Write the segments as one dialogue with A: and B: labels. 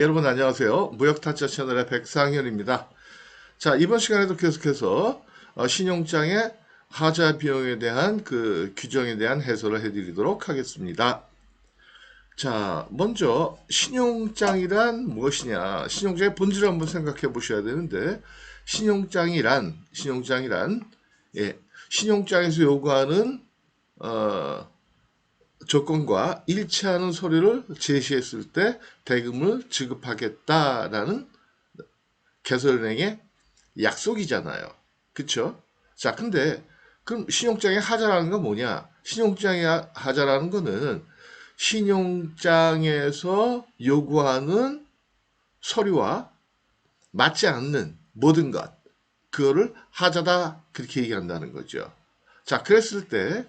A: 여러분 안녕하세요. 무역타짜 채널의 백상현입니다. 자, 이번 시간에도 계속해서 신용장의 하자 비용에 대한 그 규정에 대한 해설을 해드리도록 하겠습니다. 자, 먼저 신용장이란 무엇이냐? 신용장의 본질을 한번 생각해 보셔야 되는데 신용장이란 신용장에서 요구하는 조건과 일치하는 서류를 제시했을 때 대금을 지급하겠다라는 개설은행의 약속이잖아요. 그쵸? 자, 근데 그럼 신용장의 하자라는 건 뭐냐? 신용장의 하자라는 거는 신용장에서 요구하는 서류와 맞지 않는 모든 것, 그거를 하자다 그렇게 얘기한다는 거죠. 자, 그랬을 때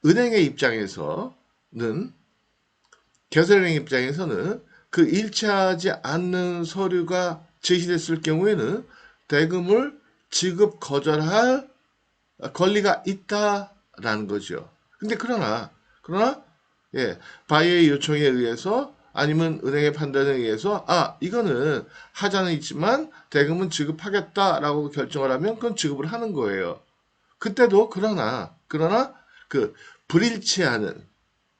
A: 은행의 입장에서는 개설은행 입장에서는 그 일치하지 않는 서류가 제시됐을 경우에는 대금을 지급 거절할 권리가 있다라는 거죠. 근데 그러나 바이의 요청에 의해서 아니면 은행의 판단에 의해서 이거는 하자는 있지만 대금은 지급하겠다라고 결정을 하면 그건 지급을 하는 거예요. 그때도 그러나 그 불일치하는,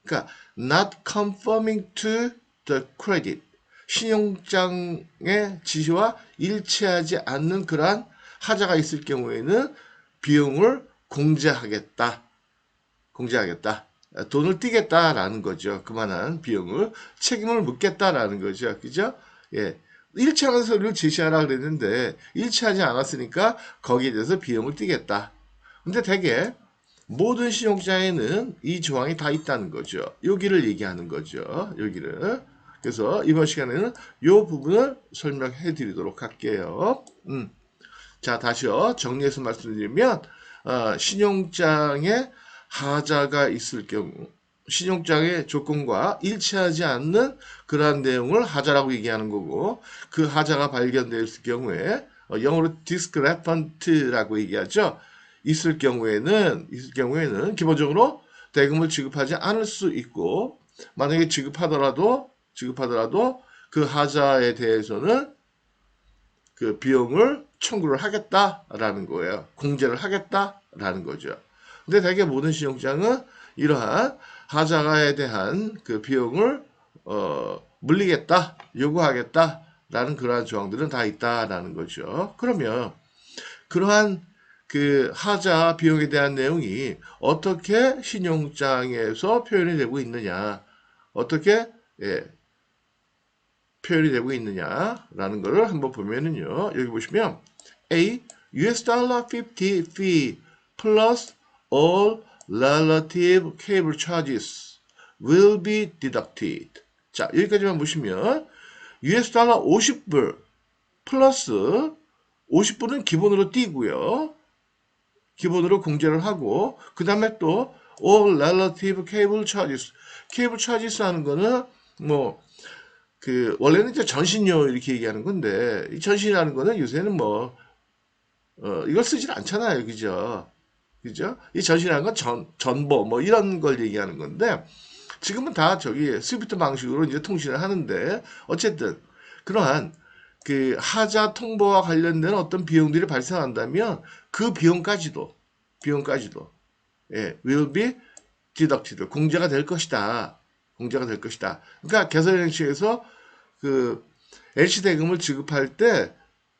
A: 그러니까 not conforming to the credit, 신용장의 지시와 일치하지 않는 그러한 하자가 있을 경우에는 비용을 공제하겠다. 돈을 떼겠다라는 거죠. 그만한 비용을 책임을 묻겠다라는 거죠. 그죠? 예. 일치하는 서류를 제시하라 그랬는데 일치하지 않았으니까 거기에 대해서 비용을 떼겠다. 근데 대개 모든 신용장에는 이 조항이 다 있다는 거죠. 여기를 얘기하는 거죠. 여기를. 그래서 이번 시간에는 이 부분을 설명해 드리도록 할게요. 자, 다시요. 정리해서 말씀드리면 신용장에 하자가 있을 경우 신용장의 조건과 일치하지 않는 그러한 내용을 하자라고 얘기하는 거고, 그 하자가 발견되었을 경우에 영어로 discrepant라고 얘기하죠. 있을 경우에는 기본적으로 대금을 지급하지 않을 수 있고, 만약에 지급하더라도 그 하자에 대해서는 그 비용을 청구를 하겠다라는 거예요. 공제를 하겠다라는 거죠. 근데 대개 모든 신용장은 이러한 하자에 대한 그 비용을 물리겠다, 요구하겠다라는 그러한 조항들은 다 있다라는 거죠. 그러면 그러한 그 하자 비용에 대한 내용이 어떻게 신용장에서 표현이 되고 있느냐, 어떻게 표현이 되고 있느냐라는 것을 한번 보면은요. 여기 보시면 A US dollar 50 fee plus all relative cable charges will be deducted. 자, 여기까지만 보시면 US 달러 50불 플러스 50불은 기본으로 띄고요. 기본으로 공제를 하고 그 다음에 또 all relative cable charges. 케이블 차지스 하는 거는 뭐 원래는 이제 전신료 이렇게 얘기하는 건데, 이 전신이라는 거는 요새는 이걸 쓰질 않잖아요. 그죠? 그죠? 이 전신이라는 건 전보, 이런 걸 얘기하는 건데, 지금은 다 스위프트 방식으로 이제 통신을 하는데, 어쨌든, 그러한 그 하자 통보와 관련된 어떤 비용들이 발생한다면, 그 비용까지도, will be deducted. 공제가 될 것이다. 그러니까 개설은행 측에서 그 LC 대금을 지급할 때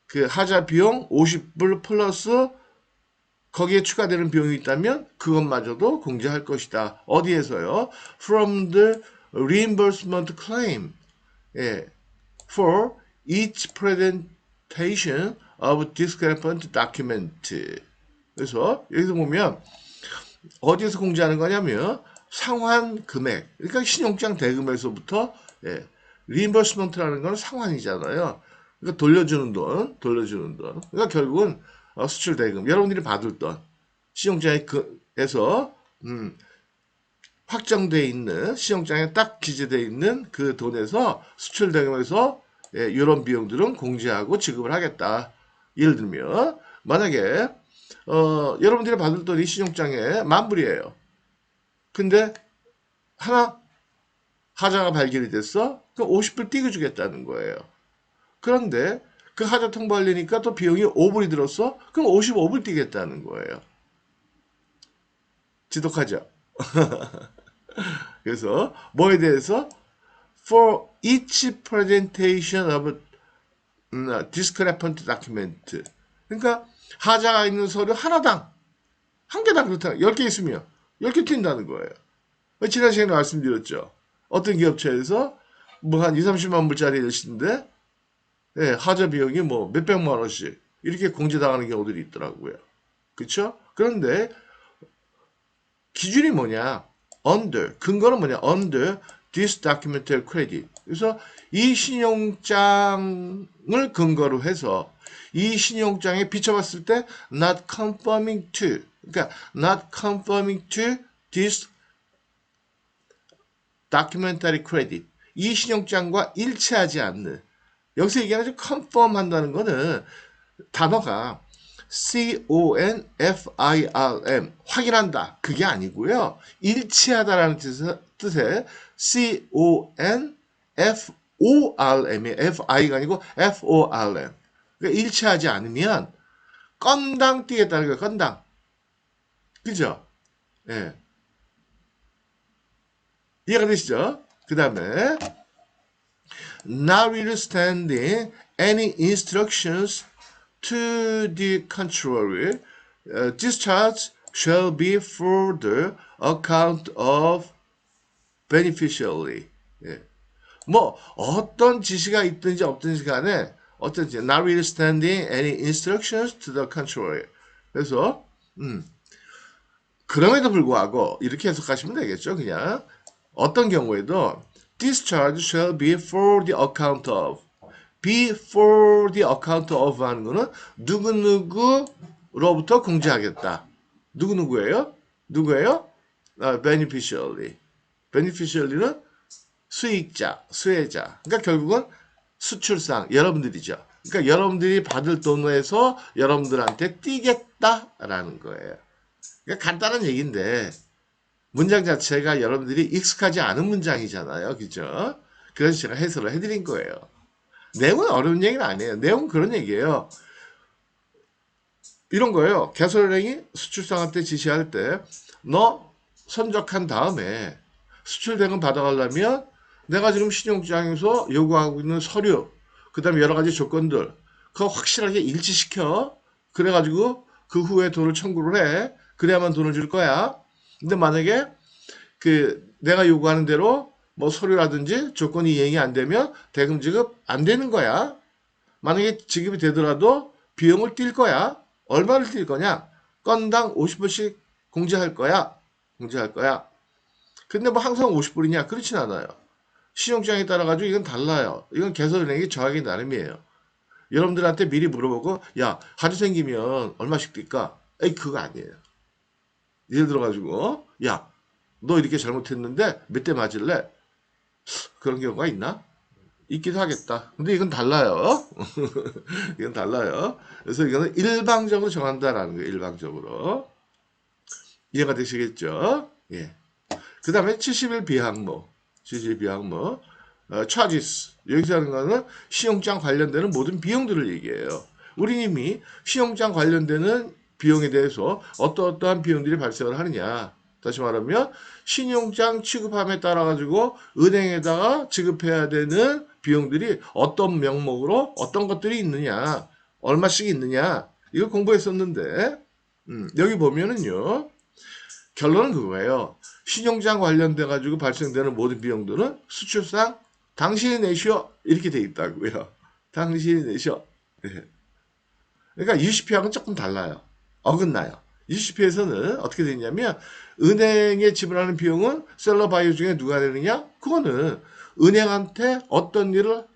A: 그 하자 비용 50불 플러스 거기에 추가되는 비용이 있다면 그것마저도 공제할 것이다. 어디에서요? From the reimbursement claim for each presentation of discrepant document. 그래서 여기서 보면 어디에서 공제하는 거냐면 상환 금액, 그러니까 신용장 대금에서부터 리임버스먼트라는 건 상환이잖아요. 그러니까 돌려주는 돈. 그러니까 결국은 수출 대금, 여러분들이 받을 돈, 신용장에서 확정돼 있는 신용장에 딱 기재되어 있는 그 돈에서 수출 대금에서 이런 비용들은 공제하고 지급을 하겠다. 예를 들면 만약에 여러분들이 받을 돈이 신용장에 10,000불이에요. 근데 하나 하자가 발견이 됐어. 그럼 50불 띄워주겠다는 거예요. 그런데 그 하자 통보하려니까 또 비용이 5불이 들었어? 그럼 55불 띄겠다는 거예요. 지독하죠? 그래서 뭐에 대해서 for each presentation of discrepant document. 그러니까 하자가 있는 서류 하나당 한 개당 그렇다. 10개 있으면 10개 튄다는 거예요. 지난 시간에 말씀드렸죠. 어떤 기업체에서 뭐 한 2, 30만 불짜리 일시인데 예, 하자 비용이 뭐 몇백만 원씩 이렇게 공제당하는 경우들이 있더라고요. 그렇죠? 그런데 기준이 뭐냐? under 근거는 뭐냐? under this documental credit. 그래서 이 신용장을 근거로 해서 이 신용장에 비춰봤을 때 not conforming to 그러니까 not conforming to this documentary credit 이 신용장과 일치하지 않는 여기서 얘기하는 conform 한다는 거는 단어가 CONFIRM 확인한다 그게 아니고요 일치하다라는 뜻의 CONFORM이 FI가 아니고 FORM 그러니까 일치하지 않으면 건당 띄겠다는 거예요 건당 그죠? 예. 이해가 되시죠? 그 다음에 notwithstanding any instructions to the contrary, discharge shall be for the account of beneficiary. 예. 뭐 어떤 지시가 있든지 없든지 간에 어떤지 notwithstanding any instructions to the contrary. 그래서 그럼에도 불구하고 이렇게 해석하시면 되겠죠. 그냥 어떤 경우에도 discharge shall be for the account of be for the account of 하는 거는 누구누구로부터 공제하겠다. 누구누구예요? 누구예요? beneficiary. beneficiary는 수익자, 수혜자. 그러니까 결국은 수출상 여러분들이죠. 그러니까 여러분들이 받을 돈에서 여러분들한테 띄겠다라는 거예요. 그러니까 간단한 얘기인데 문장 자체가 여러분들이 익숙하지 않은 문장이잖아요. 그죠? 그래서 제가 해설을 해드린 거예요. 내용은 어려운 얘기는 아니에요. 내용은 그런 얘기예요. 이런 거예요. 개설은행이 수출상한테 지시할 때 너 선적한 다음에 수출대금 받아가려면 내가 지금 신용장에서 요구하고 있는 서류 그 다음에 여러 가지 조건들 그거 확실하게 일치시켜. 그래가지고 그 후에 돈을 청구를 해. 그래야만 돈을 줄 거야. 근데 만약에 내가 요구하는 대로 뭐 서류라든지 조건이 이행이 안 되면 대금 지급 안 되는 거야. 만약에 지급이 되더라도 비용을 뛸 거야. 얼마를 뛸 거냐? 건당 50불씩 공제할 거야. 공제할 거야. 근데 뭐 항상 50불이냐? 그렇진 않아요. 신용장에 따라 가지고 이건 달라요. 이건 개설은행이 정하기 나름이에요. 여러분들한테 미리 물어보고 야 하루 생기면 얼마씩 뛸까? 에이 그거 아니에요. 예를 들어가지고 야 너 이렇게 잘못했는데 몇 대 맞을래? 그런 경우가 있나? 있기도 하겠다. 근데 이건 달라요. 이건 달라요. 그래서 이거는 일방적으로 정한다라는 거예요. 일방적으로. 이해가 되시겠죠? 예. 그 다음에 70일 비항모. 70일 비항모. charges. 여기서 하는 거는 신용장 관련되는 모든 비용들을 얘기해요. 우리 이미 신용장 관련되는 비용에 대해서 어떠한 비용들이 발생을 하느냐. 다시 말하면 신용장 취급함에 따라 가지고 은행에다가 지급해야 되는 비용들이 어떤 명목으로 어떤 것들이 있느냐 얼마씩 있느냐 이거 공부했었는데 여기 보면은요 결론은 그거예요. 신용장 관련돼 가지고 발생되는 모든 비용들은 수출상 당신이 내시오 이렇게 돼 있다고요. 당신이 내시오. 네. 그러니까 UCP하고는 조금 달라요. 어긋나요. UCP에서는 어떻게 되냐면 은행에 지불하는 비용은 셀러 바이오 중에 누가 되느냐? 그거는 은행한테 어떤 일을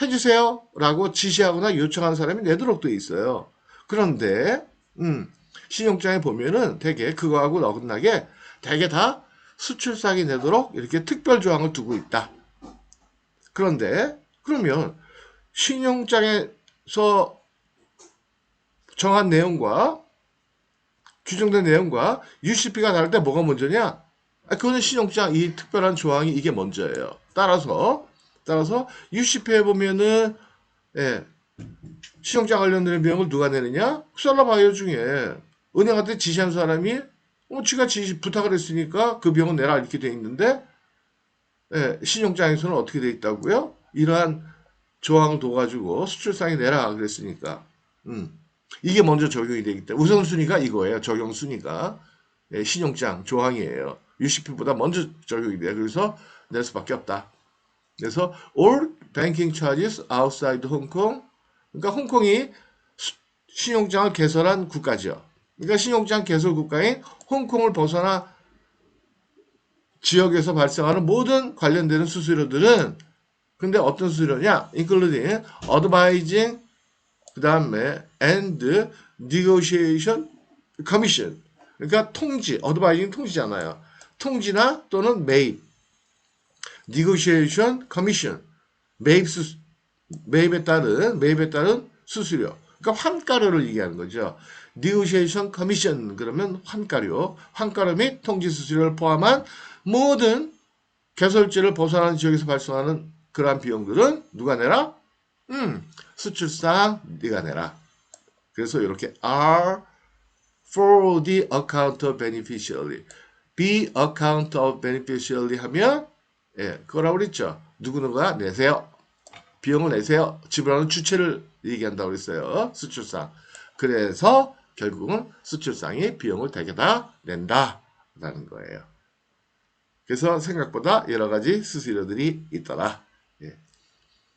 A: 해주세요 라고 지시하거나 요청하는 사람이 내도록 돼 있어요. 그런데 신용장에 보면은 되게 그거하고 어긋나게 되게 다 수출상이 내도록 이렇게 특별 조항을 두고 있다. 그런데 그러면 신용장에서 정한 내용과 규정된 내용과 UCP가 다를 때 뭐가 먼저냐? 그거는 신용장 이 특별한 조항이 이게 먼저예요. 따라서 따라서 UCP에 보면은 예, 신용장 관련된 비용을 누가 내느냐? 셀러바이어 중에 은행한테 지시한 사람이 지가 부탁을 했으니까 그 비용은 내라 이렇게 돼 있는데 예, 신용장에서는 어떻게 돼 있다고요? 이러한 조항을 둬가지고 수출상이 내라 그랬으니까 이게 먼저 적용이 되기 때문에 우선순위가 이거예요. 적용순위가 예, 신용장 조항이에요. UCP보다 먼저 적용이 돼요. 그래서 낼 수밖에 없다. 그래서 all banking charges outside Hong Kong 그러니까 홍콩이 신용장을 개설한 국가죠. 그러니까 신용장 개설 국가인 홍콩을 벗어나 지역에서 발생하는 모든 관련되는 수수료들은 근데 어떤 수수료냐? including advising 그 다음에 and negotiation commission 그러니까 통지, advising 통지잖아요. 통지나 또는 매입, negotiation commission 매입에 따른 수수료. 그러니까 환가료를 얘기하는 거죠. negotiation commission 그러면 환가료 및 통지 수수료를 포함한 모든 개설지를 벗어나는 지역에서 발생하는 그러한 비용들은 누가 내라? 수출상 네가 내라. 그래서 이렇게 are for the account of beneficiary, be account of beneficiary 하면 예, 그거라고 그랬죠. 누구누가 내세요. 비용을 내세요. 지불하는 주체를 얘기한다고 그랬어요. 수출상. 그래서 결국은 수출상이 비용을 대개다 낸다라는 거예요. 그래서 생각보다 여러 가지 수수료들이 있더라. 예.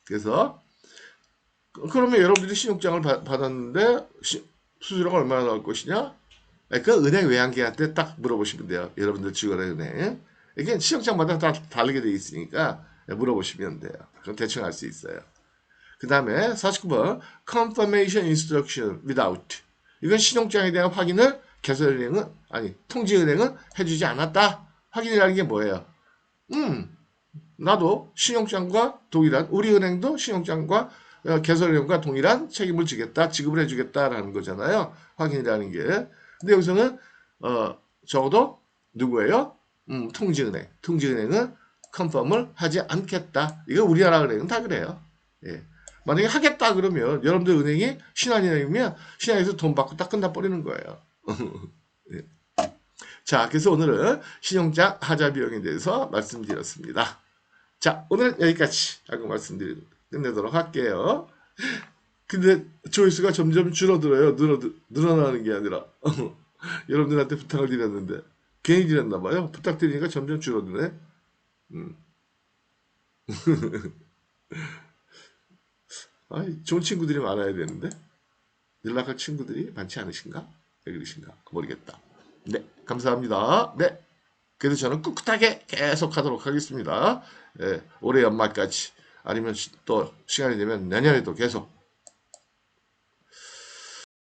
A: 그래서 그러면 여러분들이 신용장을 받았는데 수수료가 얼마나 나올 것이냐? 그 은행 외환기관한테 딱 물어보시면 돼요. 여러분들 직원의 은행. 이게 신용장마다 다 다르게 돼 있으니까 물어보시면 돼요. 그럼 대충 알 수 있어요. 그 다음에 49번 confirmation instruction without 이건 신용장에 대한 확인을 개설은행은 통지은행은 해주지 않았다. 확인이라는 게 뭐예요? 나도 신용장과 동일한 우리은행도 신용장과 개설은행과 동일한 책임을 지겠다. 지급을 해주겠다라는 거잖아요. 확인이라는 게. 근데 여기서는 적어도 누구예요? 통지은행. 통지은행은 컨펌을 하지 않겠다. 이거 우리나라 은행은 다 그래요. 예. 만약에 하겠다 그러면 여러분들 은행이 신한은행이면 신한에서 돈 받고 딱 끝나버리는 거예요. 예. 자, 그래서 오늘은 신용장 하자 비용에 대해서 말씀드렸습니다. 자, 오늘은 여기까지 하고 끝내도록 할게요. 근데 조회수가 점점 줄어들어요. 늘어나는 게 아니라. 여러분들한테 부탁을 드렸는데 괜히 드렸나 봐요. 부탁드리니까 점점 줄어드네. 좋은 친구들이 많아야 되는데 연락할 친구들이 많지 않으신가? 왜 그러신가? 모르겠다. 네, 감사합니다. 네, 그래서 저는 꿋꿋하게 계속 하도록 하겠습니다. 예, 올해 연말까지 아니면 또 시간이 되면 내년에도 계속